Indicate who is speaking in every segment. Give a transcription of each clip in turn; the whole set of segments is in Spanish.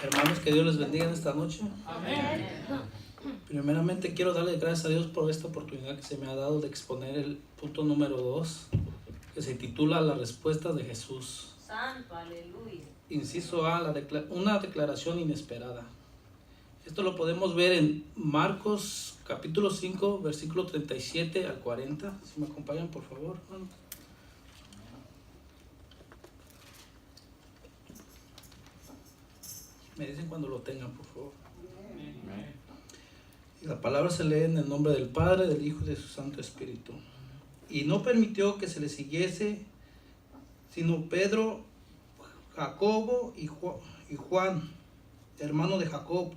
Speaker 1: Hermanos, que Dios les bendiga en esta noche.
Speaker 2: Amén.
Speaker 1: Primeramente quiero darle gracias a Dios por esta oportunidad que se me ha dado de exponer el punto número 2, que se titula La respuesta de Jesús.
Speaker 2: Santo, aleluya.
Speaker 1: Inciso A, una declaración inesperada. Esto lo podemos ver en Marcos capítulo 5, versículo 37 al 40. Si me acompañan, por favor, hermano. Me dicen cuando lo tengan, por favor. Y la palabra se lee en el nombre del Padre, del Hijo y de su Santo Espíritu. Y no permitió que se le siguiese, sino Pedro, Jacobo y Juan, hermano de Jacob.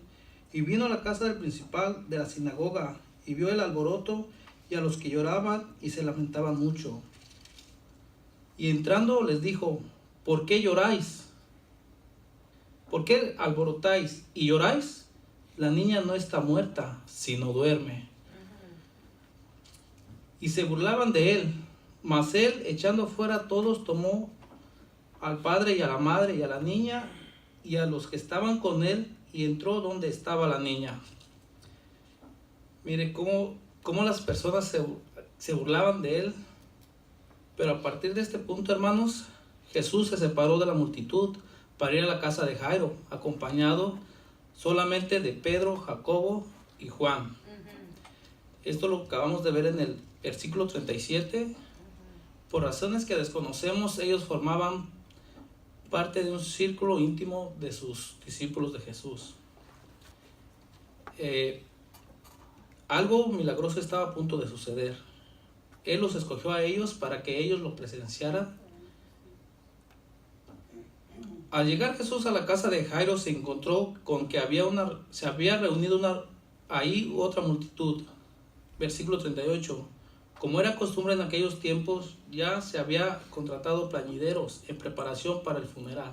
Speaker 1: Y vino a la casa del principal de la sinagoga, y vio el alboroto y a los que lloraban y se lamentaban mucho. Y entrando les dijo: ¿por qué lloráis? ¿Por qué alborotáis y lloráis? La niña no está muerta, sino duerme. Y se burlaban de él. Mas él, echando fuera a todos, tomó al padre y a la madre y a la niña y a los que estaban con él, y entró donde estaba la niña. Mire cómo las personas se burlaban de él. Pero a partir de este punto, hermanos, Jesús se separó de la multitud para ir a la casa de Jairo, acompañado solamente de Pedro, Jacobo y Juan. Esto lo acabamos de ver en el versículo 37. Por razones que desconocemos, ellos formaban parte de un círculo íntimo de sus discípulos de Jesús. Algo milagroso estaba a punto de suceder. Él los escogió a ellos para que ellos lo presenciaran. Al llegar Jesús a la casa de Jairo, se encontró con que se había reunido ahí otra multitud. Versículo 38. Como era costumbre en aquellos tiempos, ya se había contratado plañideros en preparación para el funeral.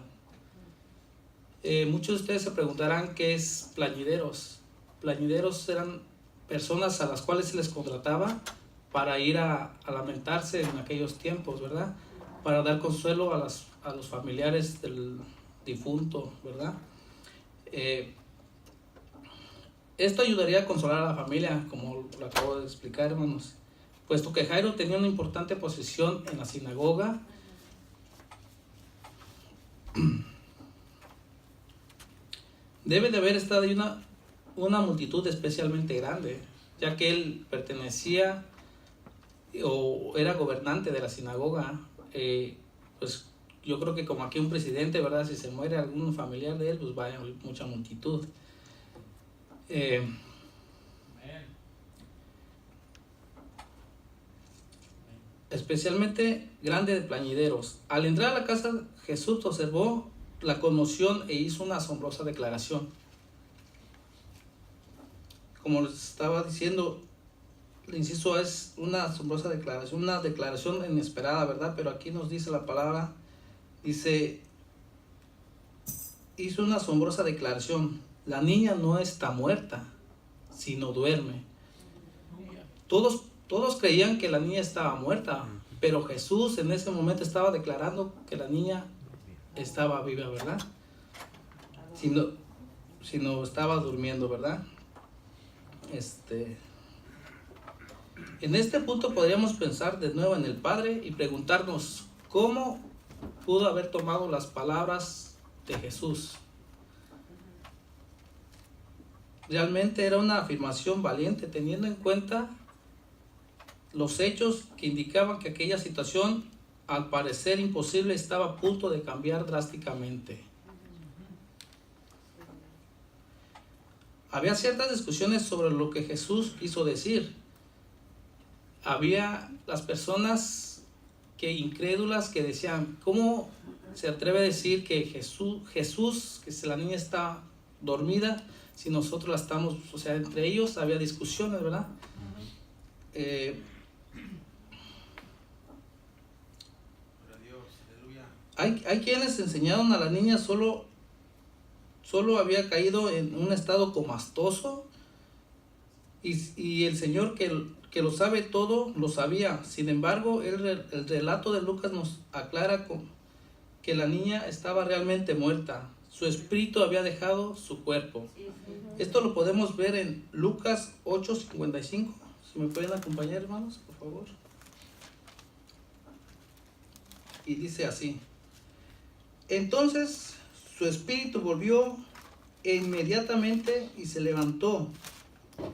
Speaker 1: Muchos de ustedes se preguntarán qué es plañideros. Plañideros eran personas a las cuales se les contrataba para ir a lamentarse en aquellos tiempos, ¿verdad? Para dar consuelo a los familiares del difunto, ¿verdad? Esto ayudaría a consolar a la familia, como lo acabo de explicar, hermanos. Puesto que Jairo tenía una importante posición en la sinagoga, debe de haber estado ahí una multitud especialmente grande, ya que él pertenecía o era gobernante de la sinagoga. Pues yo creo que como aquí un presidente, ¿verdad? Si se muere algún familiar de él, pues vaya mucha multitud. Especialmente grande de plañideros. Al entrar a la casa, Jesús observó la conmoción e hizo una asombrosa declaración. Como les estaba diciendo, el inciso es una asombrosa declaración, una declaración inesperada, ¿verdad? Pero aquí nos dice la palabra, dice, hizo una asombrosa declaración: la niña no está muerta, sino duerme. Todos creían que la niña estaba muerta, pero Jesús en ese momento estaba declarando que la niña estaba viva, ¿verdad? Si no estaba durmiendo, ¿verdad? En este punto podríamos pensar de nuevo en el Padre y preguntarnos cómo pudo haber tomado las palabras de Jesús. Realmente era una afirmación valiente, teniendo en cuenta los hechos que indicaban que aquella situación, al parecer imposible, estaba a punto de cambiar drásticamente. Había ciertas discusiones sobre lo que Jesús quiso decir. Había las personas incrédulas que decían: ¿cómo se atreve a decir que Jesús, que si la niña está dormida, si nosotros la estamos? O sea, entre ellos había discusiones, ¿verdad? Hay quienes enseñaron a la niña solo había caído en un estado comastoso, y el Señor que lo sabe todo, lo sabía. Sin embargo, el relato de Lucas nos aclara que la niña estaba realmente muerta. su espíritu había dejado su cuerpo. Esto lo podemos ver en Lucas 8:55. Si me pueden acompañar, hermanos, por favor. Y dice así: entonces su espíritu volvió inmediatamente y se levantó,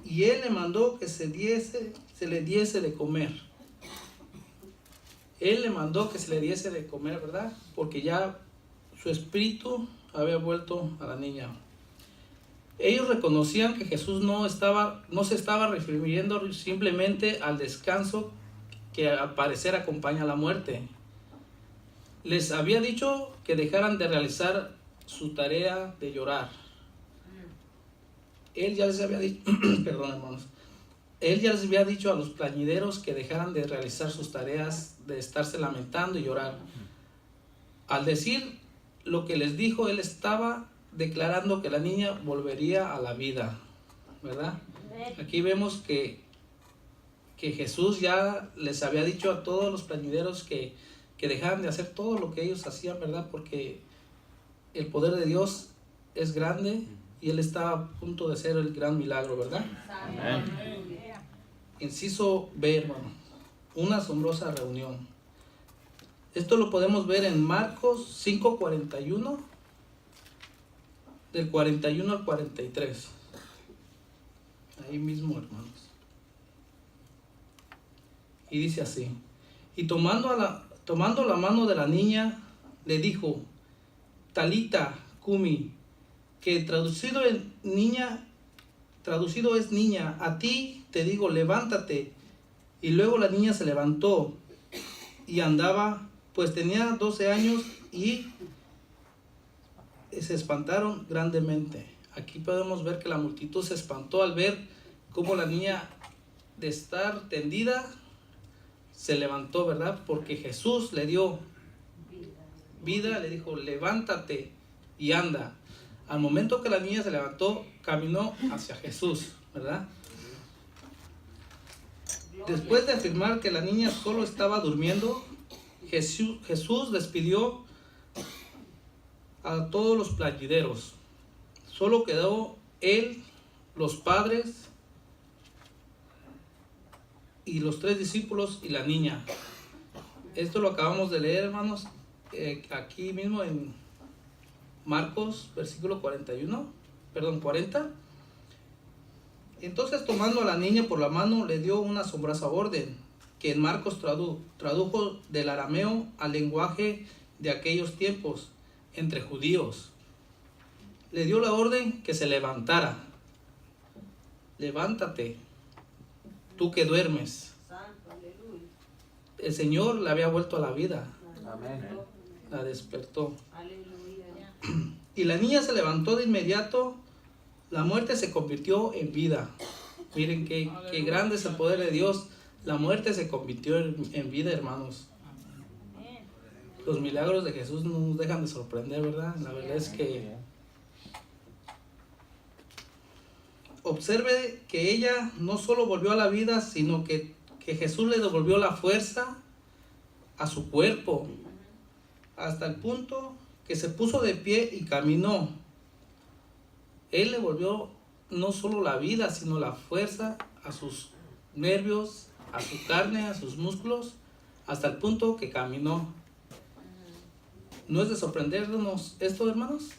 Speaker 1: y él le mandó que se le diese de comer. Él le mandó que se le diese de comer, ¿verdad? Porque ya su espíritu había vuelto a la niña. Ellos reconocían que Jesús no se estaba refiriendo simplemente al descanso que al parecer acompaña a la muerte. Les había dicho que dejaran de realizar su tarea de llorar. Él ya les había dicho, perdón, hermanos, él ya les había dicho a los plañideros que dejaran de realizar sus tareas de estarse lamentando y llorar. Al decir lo que les dijo, él estaba declarando que la niña volvería a la vida, ¿verdad? Aquí vemos que Jesús ya les había dicho a todos los plañideros que dejaran de hacer todo lo que ellos hacían, ¿verdad? Porque el poder de Dios es grande y él está a punto de hacer el gran milagro, ¿verdad?
Speaker 2: Amén.
Speaker 1: Inciso B, hermano, una asombrosa reunión. Esto lo podemos ver en Marcos 5:41, del 41 al 43. Ahí mismo, hermanos. Y dice así: y tomando la mano de la niña, le dijo, Talita cumi, que traducido es niña, a ti te digo, levántate. Y luego la niña se levantó y andaba, pues tenía 12 años, y se espantaron grandemente. Aquí podemos ver que la multitud se espantó al ver cómo la niña, de estar tendida, se levantó, ¿verdad? Porque Jesús le dio vida, le dijo, levántate y anda. Al momento que la niña se levantó, caminó hacia Jesús, ¿verdad? Después de afirmar que la niña solo estaba durmiendo, Jesús despidió a todos los plañideros. Solo quedó él, los padres y los 3 discípulos y la niña. Esto lo acabamos de leer, hermanos, aquí mismo en Marcos, versículo 40. Entonces, tomando a la niña por la mano, le dio una asombrosa orden, que en Marcos tradujo del arameo al lenguaje de aquellos tiempos, entre judíos. Le dio la orden que se levantara. Levántate, tú que duermes. El Señor la había vuelto a la vida.
Speaker 3: Amén.
Speaker 1: La despertó.
Speaker 2: Aleluya.
Speaker 1: Y la niña se levantó de inmediato. La muerte se convirtió en vida. Miren qué grande es el poder de Dios. La muerte se convirtió en vida, hermanos. Los milagros de Jesús no nos dejan de sorprender, ¿verdad? La verdad es que observe que ella no solo volvió a la vida, sino que Jesús le devolvió la fuerza a su cuerpo, hasta el punto que se puso de pie y caminó. Él le volvió no solo la vida, sino la fuerza a sus nervios, a su carne, a sus músculos, hasta el punto que caminó. ¿No es de sorprendernos esto, hermanos?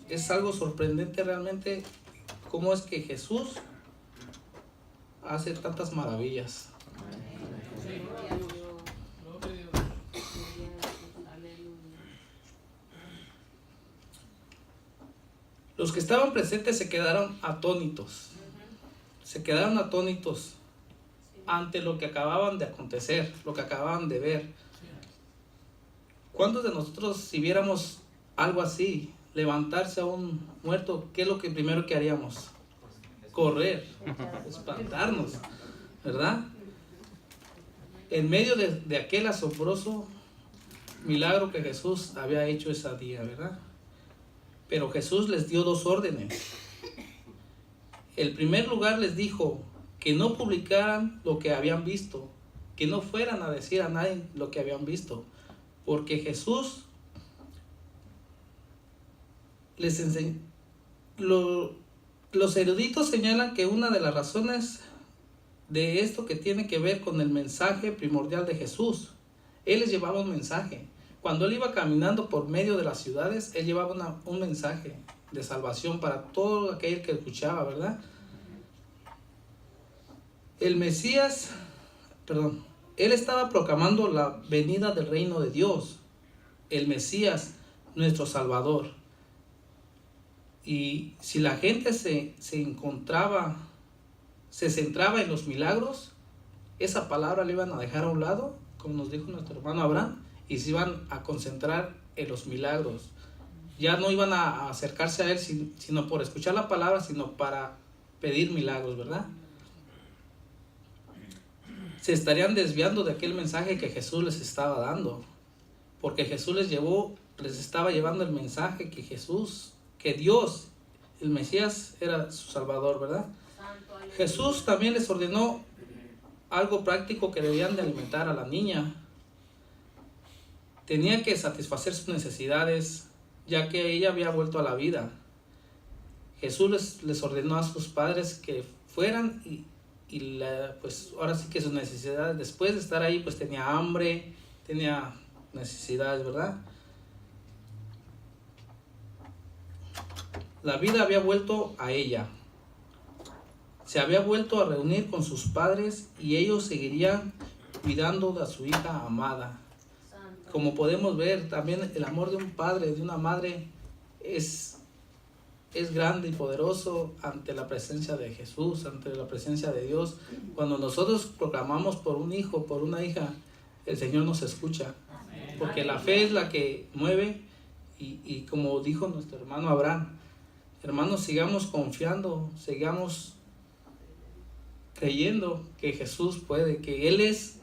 Speaker 1: Es algo sorprendente realmente cómo es que Jesús hace tantas maravillas. Los que estaban presentes se quedaron atónitos. Se quedaron atónitos ante lo que acababan de acontecer, lo que acababan de ver. ¿Cuántos de nosotros, si viéramos algo así, levantarse a un muerto, qué es lo que primero que haríamos? Correr, espantarnos, ¿verdad? En medio de aquel asombroso milagro que Jesús había hecho ese día, ¿verdad? Pero Jesús les dio 2 órdenes. En primer lugar les dijo que no publicaran lo que habían visto, que no fueran a decir a nadie lo que habían visto, porque Jesús los eruditos señalan que una de las razones de esto que tiene que ver con el mensaje primordial de Jesús. Él les llevaba un mensaje. Cuando él iba caminando por medio de las ciudades, él llevaba un mensaje de salvación para todo aquel que escuchaba, ¿verdad? El Mesías, él estaba proclamando la venida del reino de Dios, el Mesías, nuestro Salvador. Y si la gente se centraba en los milagros, esa palabra le iban a dejar a un lado, como nos dijo nuestro hermano Abraham, y se iban a concentrar en los milagros. Ya no iban a acercarse a él sino por escuchar la palabra, sino para pedir milagros, ¿verdad? Se estarían desviando de aquel mensaje que Jesús les estaba dando, porque Jesús les estaba llevando el mensaje que Dios, el Mesías, era su Salvador, ¿verdad? Jesús también les ordenó algo práctico que debían de alimentar a la niña. Tenía que satisfacer sus necesidades, ya que ella había vuelto a la vida. Jesús les ordenó a sus padres que fueran pues ahora sí que sus necesidades, después de estar ahí, pues tenía hambre, tenía necesidades, ¿verdad? La vida había vuelto a ella. Se había vuelto a reunir con sus padres y ellos seguirían cuidando de su hija amada. Como podemos ver, también el amor de un padre, de una madre, es grande y poderoso ante la presencia de Jesús, ante la presencia de Dios. Cuando nosotros proclamamos por un hijo, por una hija, el Señor nos escucha. Porque la fe es la que mueve y como dijo nuestro hermano Abraham, hermanos, sigamos confiando, sigamos creyendo que Jesús puede, que Él es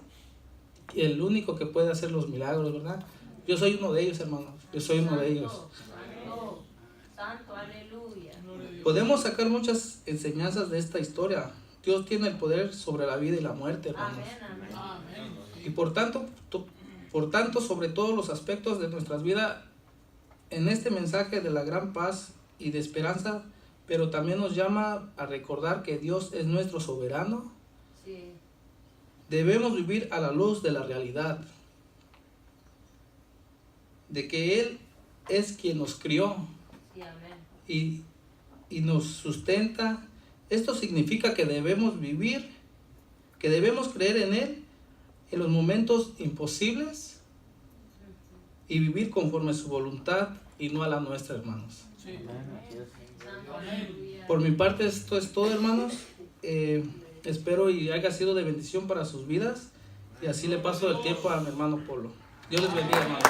Speaker 1: el único que puede hacer los milagros, ¿verdad? Yo soy uno de ellos, hermanos. Yo soy uno de ellos.
Speaker 2: Santo, aleluya.
Speaker 1: Podemos sacar muchas enseñanzas de esta historia. Dios tiene el poder sobre la vida y la muerte, hermanos.
Speaker 2: Amén, amén.
Speaker 1: Y por tanto, sobre todos los aspectos de nuestras vidas, en este mensaje de la gran paz y de esperanza, pero también nos llama a recordar que Dios es nuestro soberano.
Speaker 2: Sí.
Speaker 1: Debemos vivir a la luz de la realidad, de que Él es quien nos crió.
Speaker 2: Sí, amén.
Speaker 1: Y nos sustenta. Esto significa que debemos vivir, que debemos creer en Él en los momentos imposibles y vivir conforme a su voluntad y no a la nuestra, hermanos.
Speaker 3: Sí.
Speaker 2: Santo, aleluya.
Speaker 1: Por mi parte esto es todo, hermanos. Espero y haya sido de bendición para sus vidas, y así le paso el tiempo a mi hermano Polo. Dios les bendiga, hermanos.